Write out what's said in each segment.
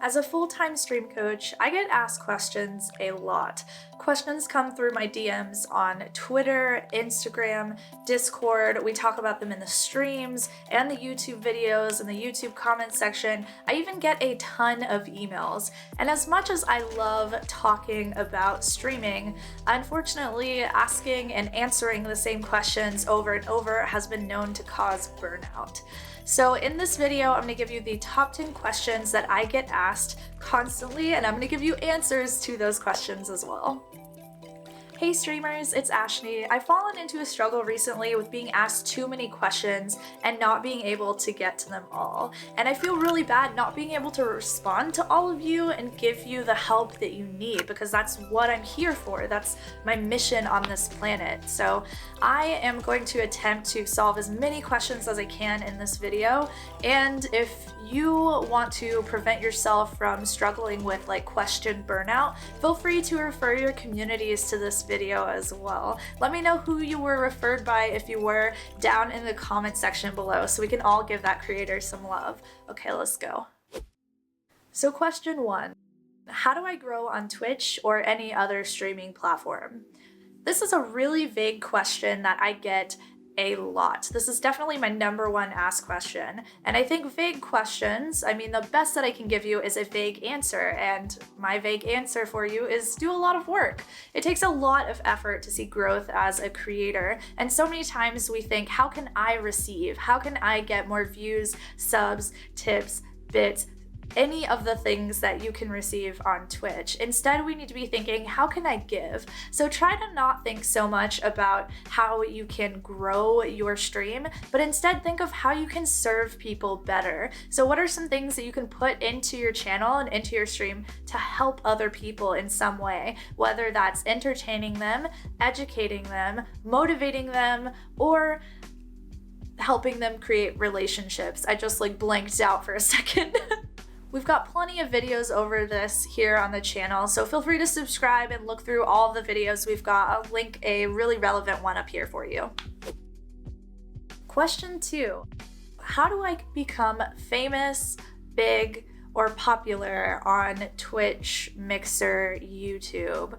As a full-time stream coach, I get asked questions a lot. Questions come through my DMs on Twitter, Instagram, Discord. We talk about them in the streams and the YouTube videos and the YouTube comment section. I even get a ton of emails. And as much as I love talking about streaming, unfortunately, asking and answering the same questions over and over has been known to cause burnout. So in this video, I'm gonna give you the top 10 questions that I get asked constantly, and I'm gonna give you answers to those questions as well. Hey streamers, it's Ashley. I've fallen into a struggle recently with being asked too many questions and not being able to get to them all. And I feel really bad not being able to respond to all of you and give you the help that you need, because that's what I'm here for. That's my mission on this planet. So I am going to attempt to solve as many questions as I can in this video. And if you want to prevent yourself from struggling with question burnout, feel free to refer your communities to this video as well. Let me know who you were referred by, if you were, down in the comment section below so we can all give that creator some love. Okay, let's go. So question 1, how do I grow on Twitch or any other streaming platform? This is a really vague question that I get a lot. This is definitely my number one asked question. And I think vague questions, the best that I can give you is a vague answer. And my vague answer for you is do a lot of work. It takes a lot of effort to see growth as a creator. And so many times we think, how can I receive? How can I get more views, subs, tips, bits, any of the things that you can receive on Twitch? Instead, we need to be thinking, how can I give? So try to not think so much about how you can grow your stream, but instead think of how you can serve people better. So what are some things that you can put into your channel and into your stream to help other people in some way, whether that's entertaining them, educating them, motivating them, or helping them create relationships. I just blanked out for a second. We've got plenty of videos over this here on the channel, so feel free to subscribe and look through all of the videos we've got. I'll link a really relevant one up here for you. Question 2, how do I become famous, big, or popular on Twitch, Mixer, YouTube?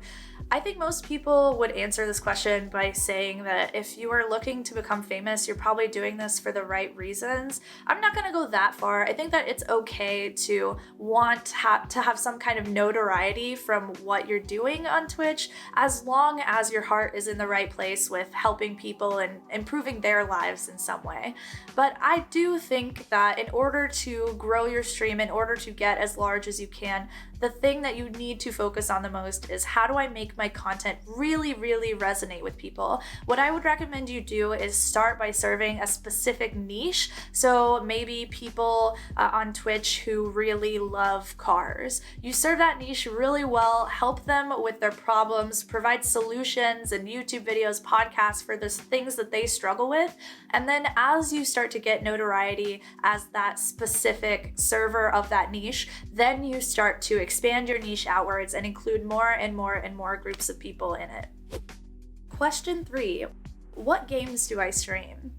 I think most people would answer this question by saying that if you are looking to become famous, you're probably doing this for the right reasons. I'm not gonna go that far. I think that it's okay to want to have some kind of notoriety from what you're doing on Twitch, as long as your heart is in the right place with helping people and improving their lives in some way. But I do think that in order to grow your stream, in order to get as large as you can, the thing that you need to focus on the most is, how do I make my content really, really resonate with people? What I would recommend you do is start by serving a specific niche. So maybe people on Twitch who really love cars. You serve that niche really well, help them with their problems, provide solutions and YouTube videos, podcasts for the things that they struggle with. And then as you start to get notoriety as that specific server of that niche, then you start to expand your niche outwards and include more and more and more groups of people in it. Question 3, what games do I stream?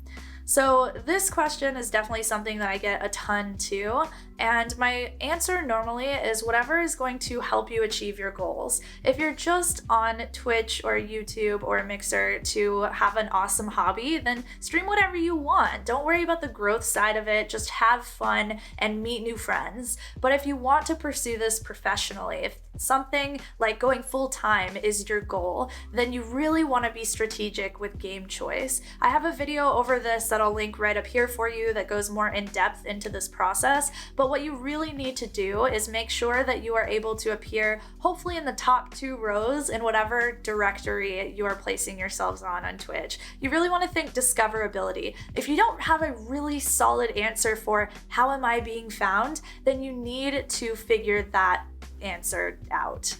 So this question is definitely something that I get a ton too, and my answer normally is whatever is going to help you achieve your goals. If you're just on Twitch or YouTube or Mixer to have an awesome hobby, then stream whatever you want. Don't worry about the growth side of it, just have fun and meet new friends. But if you want to pursue this professionally, if something like going full-time is your goal, then you really want to be strategic with game choice. I have a video over this that I'll link right up here for you that goes more in depth into this process, but what you really need to do is make sure that you are able to appear hopefully in the top 2 rows in whatever directory you are placing yourselves on Twitch. You really want to think discoverability. If you don't have a really solid answer for how am I being found, then you need to figure that answer out.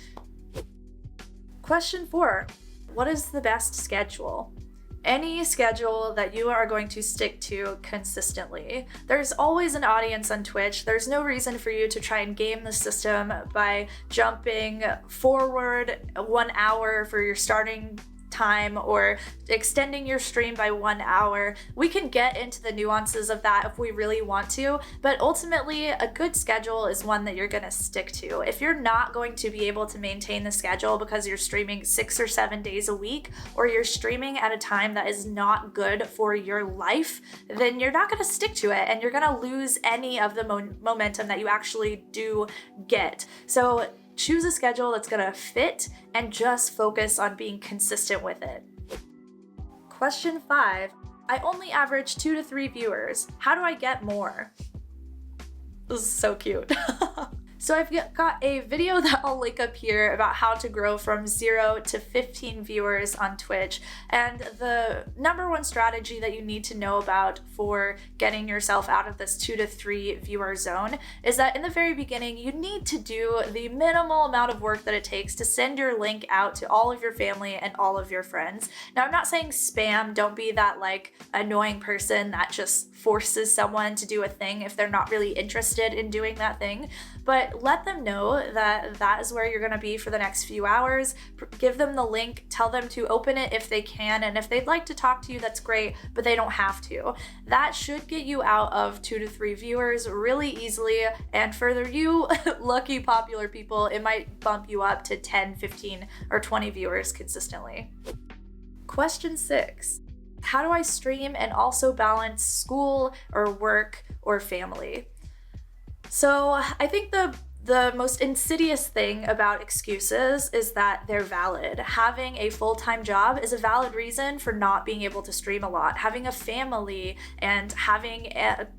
Question 4, what is the best schedule? Any schedule that you are going to stick to consistently. There's always an audience on Twitch. There's no reason for you to try and game the system by jumping forward 1 hour for your starting time or extending your stream by 1 hour. We can get into the nuances of that if we really want to, but ultimately a good schedule is one that you're going to stick to. If you're not going to be able to maintain the schedule because you're streaming 6 or 7 days a week, or you're streaming at a time that is not good for your life, then you're not going to stick to it and you're going to lose any of the momentum that you actually do get. So choose a schedule that's going to fit and just focus on being consistent with it. Question 5. I only average 2 to 3 viewers. How do I get more? This is so cute. So I've got a video that I'll link up here about how to grow from 0 to 15 viewers on Twitch. And the number one strategy that you need to know about for getting yourself out of this 2 to 3 viewer zone is that in the very beginning, you need to do the minimal amount of work that it takes to send your link out to all of your family and all of your friends. Now, I'm not saying spam. Don't be that like annoying person that just forces someone to do a thing if they're not really interested in doing that thing. But let them know that that is where you're going to be for the next few hours. Give them the link, tell them to open it if they can, and if they'd like to talk to you, that's great, but they don't have to. That should get you out of 2 to 3 viewers really easily, and for you lucky popular people, it might bump you up to 10, 15, or 20 viewers consistently. Question 6. How do I stream and also balance school or work or family? So I think the most insidious thing about excuses is that they're valid. Having a full-time job is a valid reason for not being able to stream a lot. Having a family and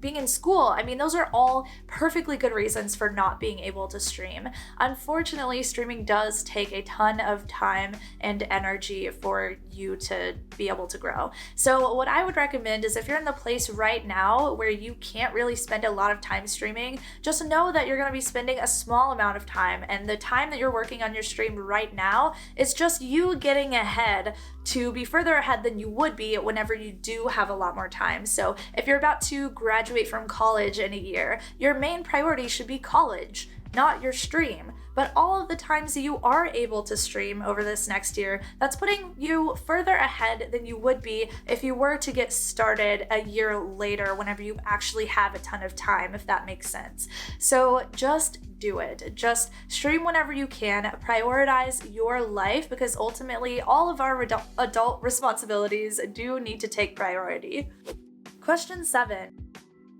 being in school, I mean, those are all perfectly good reasons for not being able to stream. Unfortunately, streaming does take a ton of time and energy for you to be able to grow. So what I would recommend is if you're in the place right now where you can't really spend a lot of time streaming, just know that you're going to be spending a small amount of time, and the time that you're working on your stream right now is just you getting ahead to be further ahead than you would be whenever you do have a lot more time. So if you're about to graduate from college in a year, your main priority should be college, not your stream. But all of the times that you are able to stream over this next year, that's putting you further ahead than you would be if you were to get started a year later whenever you actually have a ton of time, if that makes sense. So just do it. Just stream whenever you can. Prioritize your life, because ultimately all of our adult responsibilities do need to take priority. Question 7.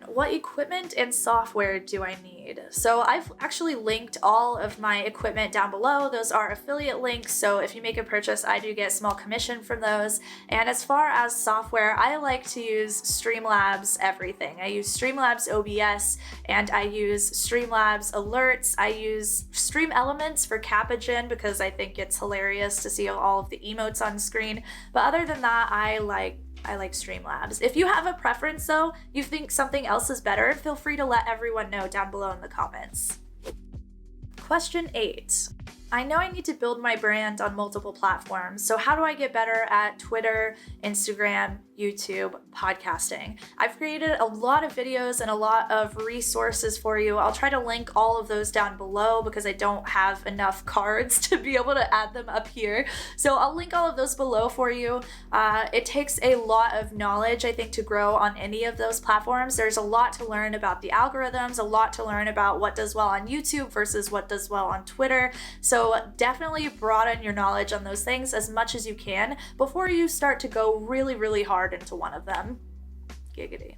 What equipment and software do I need? So I've actually linked all of my equipment down below. Those are affiliate links, so if you make a purchase, I do get a small commission from those. And as far as software, I like to use Streamlabs everything. I use Streamlabs OBS, and I use Streamlabs Alerts. I use Stream Elements for Capagen because I think it's hilarious to see all of the emotes on screen. But other than that, I like Streamlabs. If you have a preference though, you think something else is better, feel free to let everyone know down below in the comments. Question 8. I know I need to build my brand on multiple platforms, so how do I get better at Twitter, Instagram, YouTube, podcasting? I've created a lot of videos and a lot of resources for you. I'll try to link all of those down below because I don't have enough cards to be able to add them up here. So I'll link all of those below for you. It takes a lot of knowledge, I think, to grow on any of those platforms. There's a lot to learn about the algorithms, a lot to learn about what does well on YouTube versus what does well on Twitter. So definitely broaden your knowledge on those things as much as you can before you start to go really, really hard into one of them. Giggity.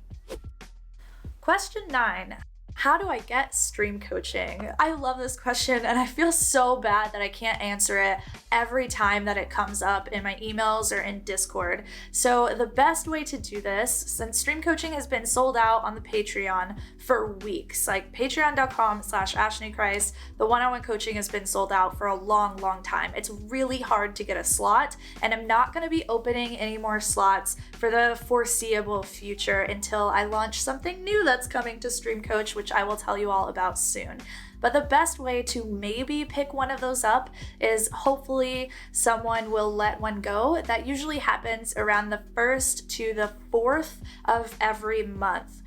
Question 9. How do I get stream coaching? I love this question, and I feel so bad that I can't answer it every time that it comes up in my emails or in Discord. So the best way to do this, since stream coaching has been sold out on the Patreon for weeks, like patreon.com/AshleyChrist, the one-on-one coaching has been sold out for a long, long time. It's really hard to get a slot, and I'm not going to be opening any more slots for the foreseeable future until I launch something new that's coming to Stream Coach, which I will tell you all about soon. But the best way to maybe pick one of those up is hopefully someone will let one go. That usually happens around the 1st to the 4th of every month.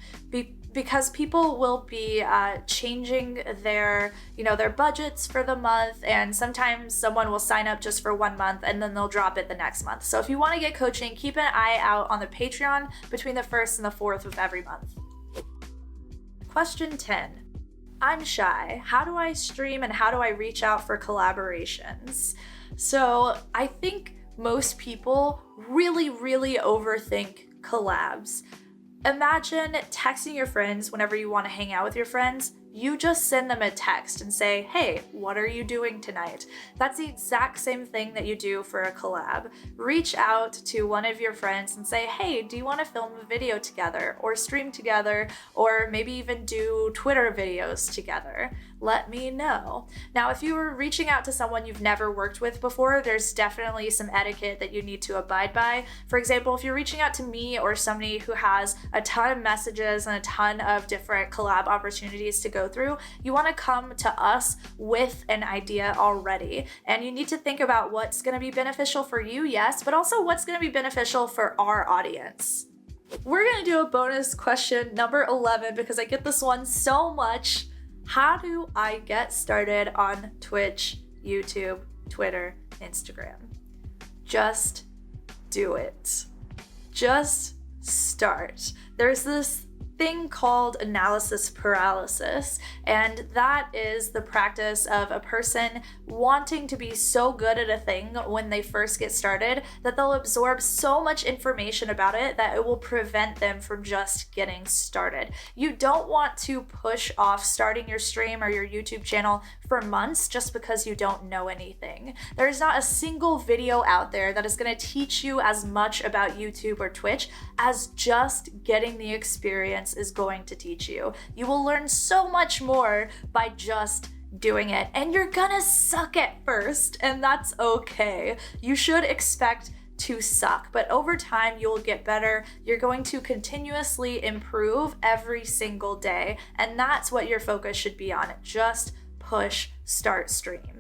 because people will be changing their budgets for the month, and sometimes someone will sign up just for 1 month and then they'll drop it the next month. So if you want to get coaching, keep an eye out on the Patreon between the 1st and the 4th of every month. Question 10. I'm shy. How do I stream and how do I reach out for collaborations? So I think most people really overthink collabs. Imagine texting your friends whenever you want to hang out with your friends. You just send them a text and say, hey, what are you doing tonight? That's the exact same thing that you do for a collab. Reach out to one of your friends and say, hey, do you want to film a video together or stream together or maybe even do Twitter videos together? Let me know. Now, if you were reaching out to someone you've never worked with before, there's definitely some etiquette that you need to abide by. For example, if you're reaching out to me or somebody who has a ton of messages and a ton of different collab opportunities to go through, you want to come to us with an idea already. And you need to think about what's going to be beneficial for you, yes, but also what's going to be beneficial for our audience. We're going to do a bonus question, number 11, because I get this one so much. How do I get started on Twitch, YouTube, Twitter, Instagram? Just do it. Just start. There's this thing called analysis paralysis, and that is the practice of a person wanting to be so good at a thing when they first get started that they'll absorb so much information about it that it will prevent them from just getting started. You don't want to push off starting your stream or your YouTube channel for months just because you don't know anything. There's not a single video out there that is going to teach you as much about YouTube or Twitch as just getting the experience is going to teach you. You will learn so much more by just doing it, and you're gonna suck at first, and that's okay. You should expect to suck, but over time you'll get better. You're going to continuously improve every single day, and that's what your focus should be on. Just push start stream.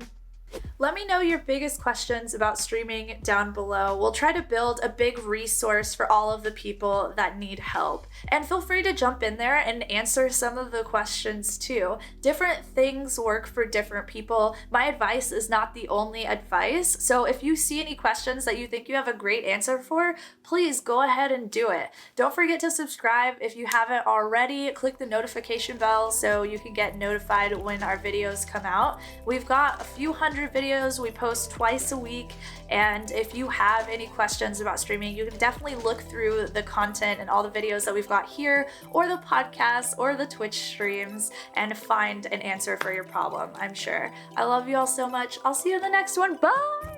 Let me know your biggest questions about streaming down below. We'll try to build a big resource for all of the people that need help. And feel free to jump in there and answer some of the questions too. Different things work for different people. My advice is not the only advice. So if you see any questions that you think you have a great answer for, please go ahead and do it. Don't forget to subscribe if you haven't already. Click the notification bell so you can get notified when our videos come out. We've got a few hundred videos we post twice a week, and if you have any questions about streaming, you can definitely look through the content and all the videos that we've got here or the podcast or the Twitch streams and find an answer for your problem, I'm sure. I love you all so much. I'll see you in the next one. Bye!